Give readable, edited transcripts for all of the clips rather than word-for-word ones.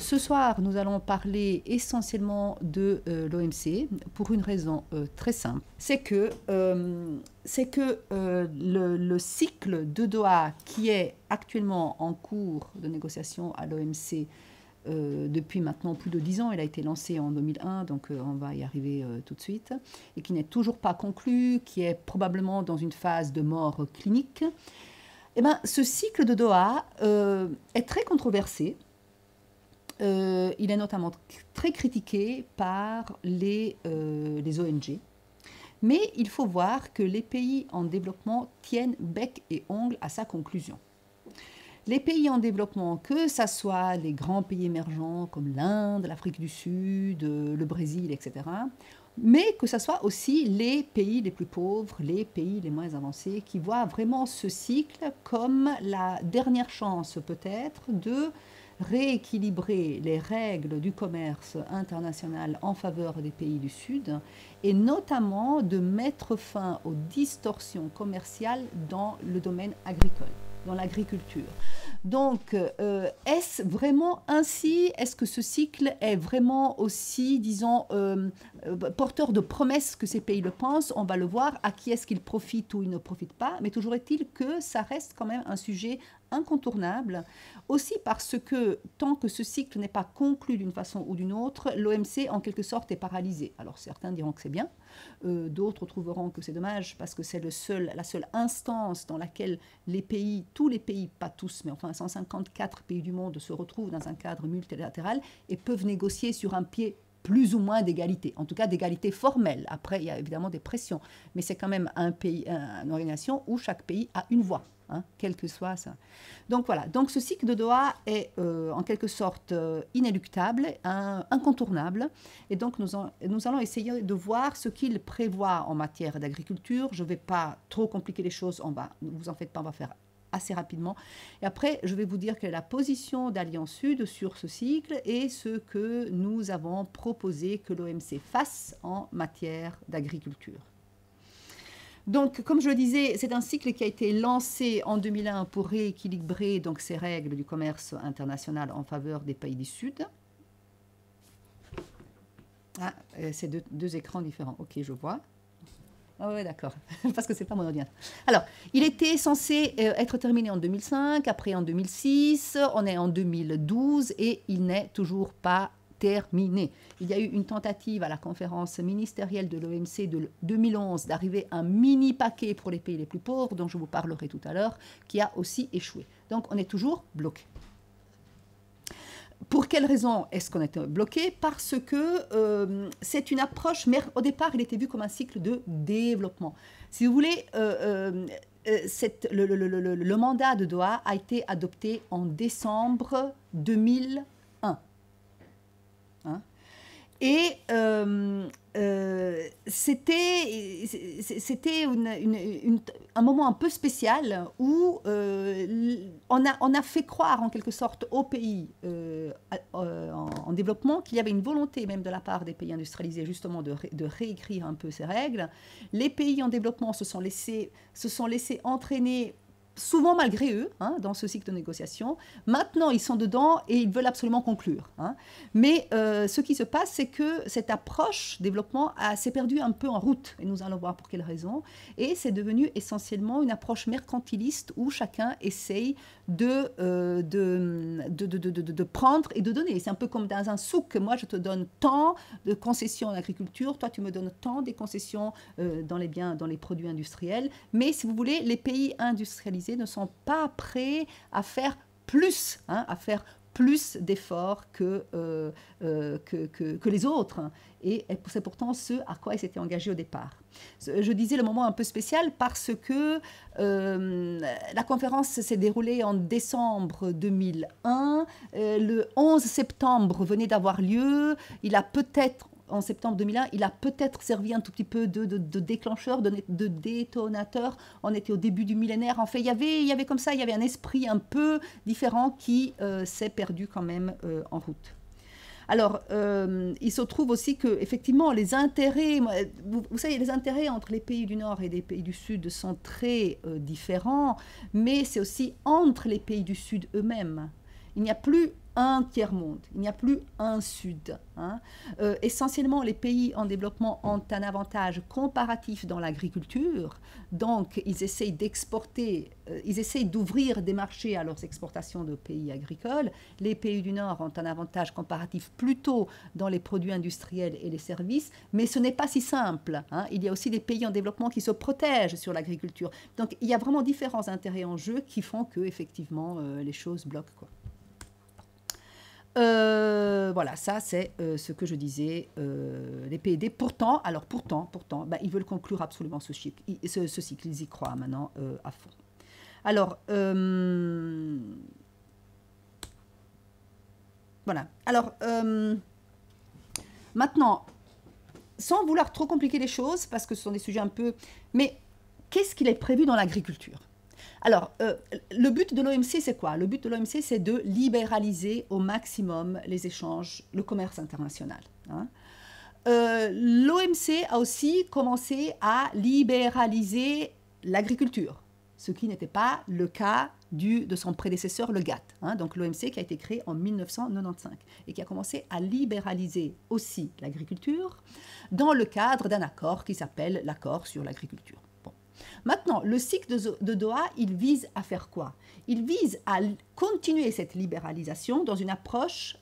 ce soir, nous allons parler essentiellement de l'OMC pour une raison très simple. C'est que, le cycle de Doha qui est actuellement en cours de négociation à l'OMC depuis maintenant plus de 10 ans, il a été lancé en 2001, donc on va y arriver tout de suite, et qui n'est toujours pas conclu, qui est probablement dans une phase de mort clinique. Eh bien, ce cycle de Doha est très controversé. Il est notamment très critiqué par les ONG. Mais il faut voir que les pays en développement tiennent bec et ongle à sa conclusion. Les pays en développement, que ce soit les grands pays émergents comme l'Inde, l'Afrique du Sud, le Brésil, etc., mais que ce soit aussi les pays les plus pauvres, les pays les moins avancés, qui voient vraiment ce cycle comme la dernière chance peut-être de rééquilibrer les règles du commerce international en faveur des pays du Sud et notamment de mettre fin aux distorsions commerciales dans le domaine agricole, dans l'agriculture. Donc, est-ce vraiment ainsi? Est-ce que ce cycle est vraiment aussi, disons, porteur de promesses que ces pays le pensent? On va le voir. À qui est-ce qu'il profite ou il ne profite pas? Mais toujours est-il que ça reste quand même un sujet incontournable, aussi parce que tant que ce cycle n'est pas conclu d'une façon ou d'une autre, l'OMC en quelque sorte est paralysé. Alors certains diront que c'est bien, d'autres trouveront que c'est dommage parce que c'est la seule instance dans laquelle les pays, tous les pays, pas tous, mais enfin 154 pays du monde se retrouvent dans un cadre multilatéral et peuvent négocier sur un pied plus ou moins d'égalité, en tout cas d'égalité formelle. Après, il y a évidemment des pressions, mais c'est quand même un pays, une organisation où chaque pays a une voix. Hein, quel que soit ça. Donc voilà, donc ce cycle de Doha est en quelque sorte inéluctable, incontournable, et donc nous allons essayer de voir ce qu'il prévoit en matière d'agriculture. Je ne vais pas trop compliquer les choses, ne vous en faites pas, on va faire assez rapidement. Et après, je vais vous dire quelle est la position d'Alliance Sud sur ce cycle et ce que nous avons proposé que l'OMC fasse en matière d'agriculture. Donc, comme je le disais, c'est un cycle qui a été lancé en 2001 pour rééquilibrer donc, ces règles du commerce international en faveur des pays du Sud. Ah, c'est deux écrans différents. Ok, je vois. Ah oui, d'accord, parce que ce n'est pas mon ordinateur. Alors, il était censé être terminé en 2005, après en 2006, on est en 2012 et il n'est toujours pas terminé. Il y a eu une tentative à la conférence ministérielle de l'OMC de 2011 d'arriver à un mini paquet pour les pays les plus pauvres, dont je vous parlerai tout à l'heure, qui a aussi échoué. Donc on est toujours bloqué. Pour quelle raison est-ce qu'on est bloqué? Parce que c'est une approche, mais au départ il était vu comme un cycle de développement. Si vous voulez, le mandat de Doha a été adopté en décembre 2001. Hein? Et c'était un moment un peu spécial où on a fait croire en quelque sorte aux pays en développement qu'il y avait une volonté même de la part des pays industrialisés justement de réécrire un peu ces règles. Les pays en développement se sont laissés entraîner souvent malgré eux, hein, dans ce cycle de négociation. Maintenant, ils sont dedans et ils veulent absolument conclure. Hein. Mais ce qui se passe, c'est que cette approche développement s'est perdue un peu en route. Et nous allons voir pour quelles raisons. Et c'est devenu essentiellement une approche mercantiliste où chacun essaye de prendre et de donner. C'est un peu comme dans un souk. Moi, je te donne tant de concessions en agriculture. Toi, tu me donnes tant des concessions dans les biens, dans les produits industriels. Mais si vous voulez, les pays industrialisés ne sont pas prêts à faire plus, hein, à faire plus d'efforts que les autres. Et c'est pourtant ce à quoi ils s'étaient engagés au départ. Je disais le moment un peu spécial parce que la conférence s'est déroulée en décembre 2001. Le 11 septembre venait d'avoir lieu. Il a peut-être... En septembre 2001, il a peut-être servi un tout petit peu de déclencheur, de détonateur. On était au début du millénaire. En fait, il y avait comme ça, il y avait un esprit un peu différent qui s'est perdu quand même en route. Alors, il se trouve aussi que, effectivement, les intérêts, vous savez, les intérêts entre les pays du Nord et les pays du Sud sont très différents, mais c'est aussi entre les pays du Sud eux-mêmes. Il n'y a plus un tiers-monde, il n'y a plus un Sud. Hein. Essentiellement, les pays en développement ont un avantage comparatif dans l'agriculture, donc ils essayent d'exporter, ils essayent d'ouvrir des marchés à leurs exportations de pays agricoles. Les pays du Nord ont un avantage comparatif plutôt dans les produits industriels et les services, mais ce n'est pas si simple. Hein. Il y a aussi des pays en développement qui se protègent sur l'agriculture. Donc il y a vraiment différents intérêts en jeu qui font que effectivement les choses bloquent, quoi. Voilà, ça c'est ce que je disais, les PED. Pourtant, ils veulent conclure absolument ce cycle, ils y croient maintenant à fond. Alors, voilà. Alors, maintenant, sans vouloir trop compliquer les choses, parce que ce sont des sujets un peu... Mais qu'est-ce qu'il est prévu dans l'agriculture ? Alors, le but de l'OMC, c'est quoi? Le but de l'OMC, c'est de libéraliser au maximum les échanges, le commerce international. Hein. L'OMC a aussi commencé à libéraliser l'agriculture, ce qui n'était pas le cas de son prédécesseur, le GATT. Hein. Donc l'OMC qui a été créé en 1995 et qui a commencé à libéraliser aussi l'agriculture dans le cadre d'un accord qui s'appelle l'accord sur l'agriculture. Maintenant, le cycle de Doha, il vise à faire quoi? Il vise à continuer cette libéralisation dans une approche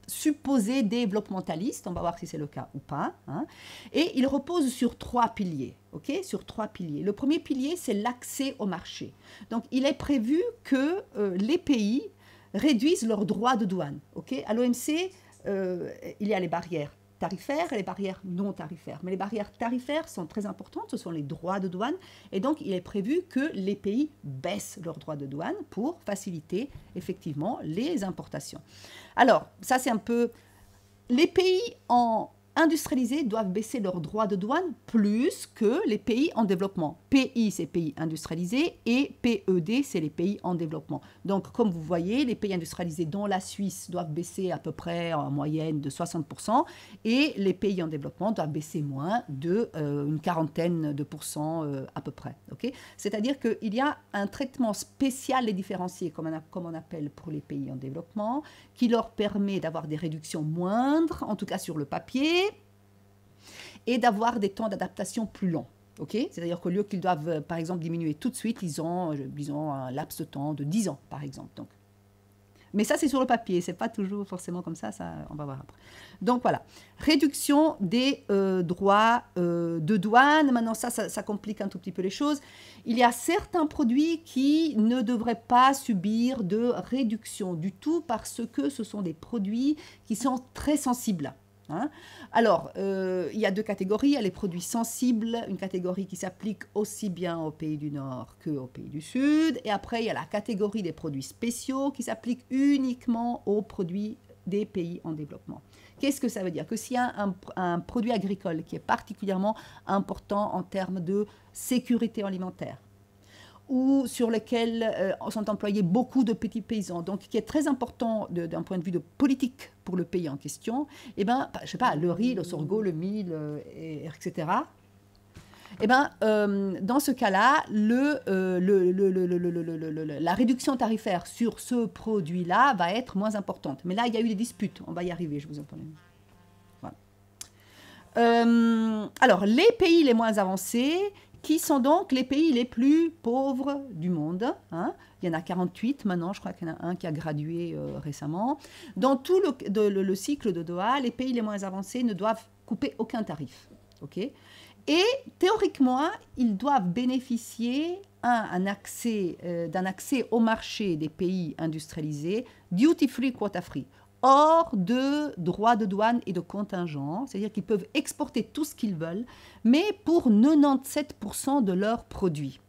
supposée développementaliste, on va voir si c'est le cas ou pas, hein. Et il repose sur 3 piliers, ok? Sur 3 piliers. Le premier pilier, c'est l'accès au marché. Donc, il est prévu que les pays réduisent leurs droits de douane, ok? À l'OMC, il y a les barrières tarifaires et les barrières non tarifaires. Mais les barrières tarifaires sont très importantes, ce sont les droits de douane. Et donc, il est prévu que les pays baissent leurs droits de douane pour faciliter effectivement les importations. Alors, ça c'est un peu... Les pays industrialisés doivent baisser leurs droits de douane plus que les pays en développement. PI, c'est pays industrialisés, et PED, c'est les pays en développement. Donc, comme vous voyez, les pays industrialisés, dont la Suisse, doivent baisser à peu près en moyenne de 60%, et les pays en développement doivent baisser moins une quarantaine de pourcents à peu près. Okay. C'est-à-dire qu'il y a un traitement spécial et différencié, comme on appelle pour les pays en développement, qui leur permet d'avoir des réductions moindres, en tout cas sur le papier, et d'avoir des temps d'adaptation plus longs. Okay. C'est-à-dire qu'au lieu qu'ils doivent, par exemple, diminuer tout de suite, ils ont un laps de temps de 10 ans, par exemple. Donc. Mais ça, c'est sur le papier, ce n'est pas toujours forcément comme ça, on va voir après. Donc voilà, réduction des droits de douane. Maintenant, ça complique un tout petit peu les choses. Il y a certains produits qui ne devraient pas subir de réduction du tout parce que ce sont des produits qui sont très sensibles. Hein. Alors, il y a 2 catégories. Il y a les produits sensibles, une catégorie qui s'applique aussi bien aux pays du Nord qu'aux pays du Sud. Et après, il y a la catégorie des produits spéciaux qui s'applique uniquement aux produits des pays en développement. Qu'est-ce que ça veut dire? Que s'il y a un produit agricole qui est particulièrement important en termes de sécurité alimentaire, ou sur lesquels sont employés beaucoup de petits paysans, donc qui est très important d'un point de vue de politique pour le pays en question, eh ben, je ne sais pas, le riz, le sorgho, le mil, etc. Eh ben, dans ce cas-là, la réduction tarifaire sur ce produit-là va être moins importante. Mais là, il y a eu des disputes. On va y arriver, je vous en parle. Voilà. Alors, les pays les moins avancés, qui sont donc les pays les plus pauvres du monde. Hein. Il y en a 48 maintenant, je crois qu'il y en a un qui a gradué récemment. Dans tout le cycle de Doha, les pays les moins avancés ne doivent couper aucun tarif. Okay. Et théoriquement, ils doivent bénéficier d'un accès au marché des pays industrialisés, duty-free, quota-free, hors de droits de douane et de contingent, c'est-à-dire qu'ils peuvent exporter tout ce qu'ils veulent, mais pour 97% de leurs produits.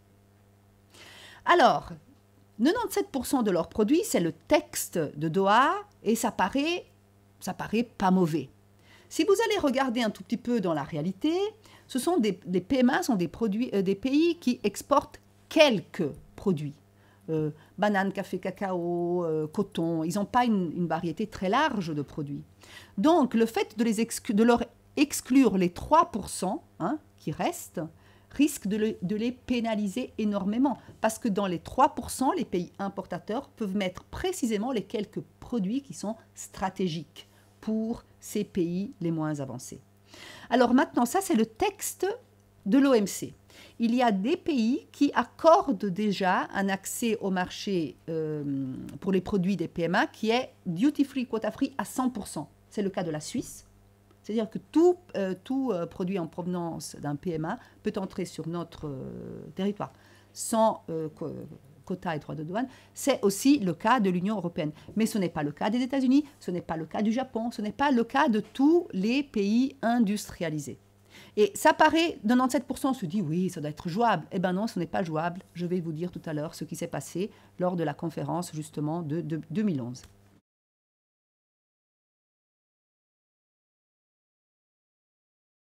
Alors, 97% de leurs produits, c'est le texte de Doha, et ça paraît pas mauvais. Si vous allez regarder un tout petit peu dans la réalité, ce sont des PMA, sont des pays qui exportent quelques produits. Bananes, café, cacao, coton, ils n'ont pas une variété très large de produits. Donc, le fait de leur exclure les 3% qui restent risque de les pénaliser énormément. Parce que dans les 3%, les pays importateurs peuvent mettre précisément les quelques produits qui sont stratégiques pour ces pays les moins avancés. Alors maintenant, ça c'est le texte de l'OMC. Il y a des pays qui accordent déjà un accès au marché pour les produits des PMA qui est duty-free, quota-free à 100%. C'est le cas de la Suisse. C'est-à-dire que tout produit en provenance d'un PMA peut entrer sur notre territoire sans quota et droits de douane. C'est aussi le cas de l'Union européenne. Mais ce n'est pas le cas des États-Unis, ce n'est pas le cas du Japon, ce n'est pas le cas de tous les pays industrialisés. Et ça paraît, 97% on se dit oui, ça doit être jouable. Eh bien non, ce n'est pas jouable. Je vais vous dire tout à l'heure ce qui s'est passé lors de la conférence justement de 2011.